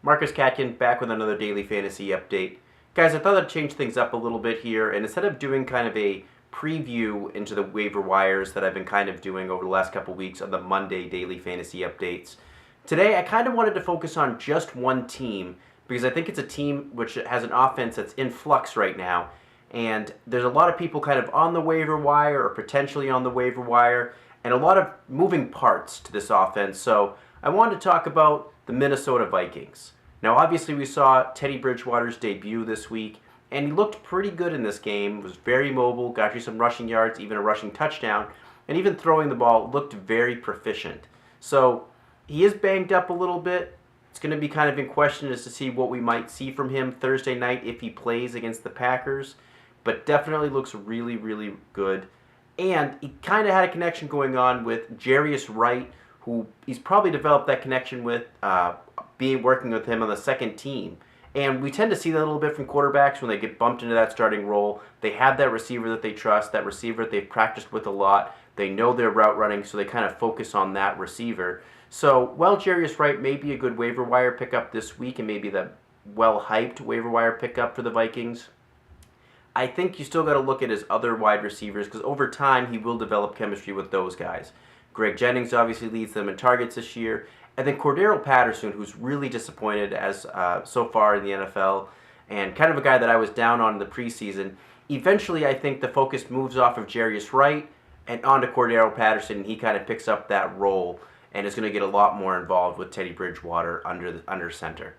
Marcus Catkin back with another daily fantasy update. Guys, I thought I'd change things up a little bit here, and instead of doing kind of a preview into the waiver wires that I've been kind of doing over the last couple weeks on the Monday daily fantasy updates, today I kind of wanted to focus on just one team because I think it's a team which has an offense that's in flux right now, and there's a lot of people kind of on the waiver wire or potentially on the waiver wire, and a lot of moving parts to this offense. So I wanted to talk about the Minnesota Vikings. Now, obviously, we saw Teddy Bridgewater's debut this week, and he looked pretty good in this game. Was very mobile, got you some rushing yards, even a rushing touchdown, and even throwing the ball looked very proficient. So he is banged up a little bit. It's going to be kind of in question as to see what we might see from him Thursday night if he plays against the Packers, but definitely looks really, really good. And he kind of had a connection going on with Jerick Wright, who he's probably developed that connection with, working with him on the second team. And we tend to see that a little bit from quarterbacks when they get bumped into that starting role. They have that receiver that they trust, that receiver that they've practiced with a lot. They know their route running, so they kind of focus on that receiver. So, while Jerick Wright may be a good waiver wire pickup this week and maybe the well-hyped waiver wire pickup for the Vikings, I think you still got to look at his other wide receivers because over time he will develop chemistry with those guys. Greg Jennings obviously leads them in targets this year. And then Cordero Patterson, who's really disappointed as so far in the NFL, and kind of a guy that I was down on in the preseason. Eventually, I think the focus moves off of Jerick Wright and onto Cordero Patterson, and he kind of picks up that role and is going to get a lot more involved with Teddy Bridgewater under center.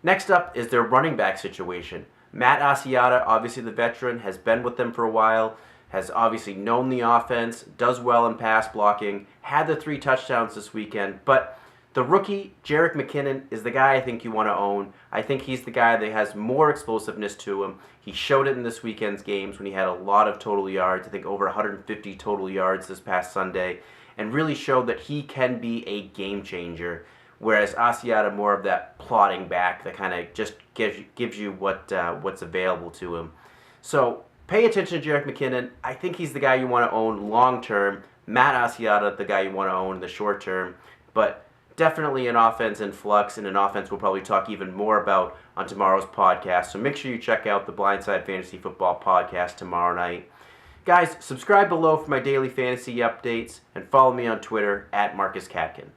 Next up is their running back situation. Matt Asiata, obviously the veteran, has been with them for a while, has obviously known the offense, does well in pass blocking, had the 3 touchdowns this weekend, but the rookie, Jerick McKinnon, is the guy I think you want to own. I think he's the guy that has more explosiveness to him. He showed it in this weekend's games when he had a lot of total yards, I think over 150 total yards this past Sunday, and really showed that he can be a game changer, whereas Asiata more of that plodding back that kind of just gives you what's available to him. So pay attention to Jerick McKinnon. I think he's the guy you want to own long term. Matt Asiata, the guy you want to own in the short term, but definitely an offense in flux, and an offense we'll probably talk even more about on tomorrow's podcast. So make sure you check out the Blindside Fantasy Football podcast tomorrow night. Guys, subscribe below for my daily fantasy updates, and follow me on Twitter @MarcusCatkin.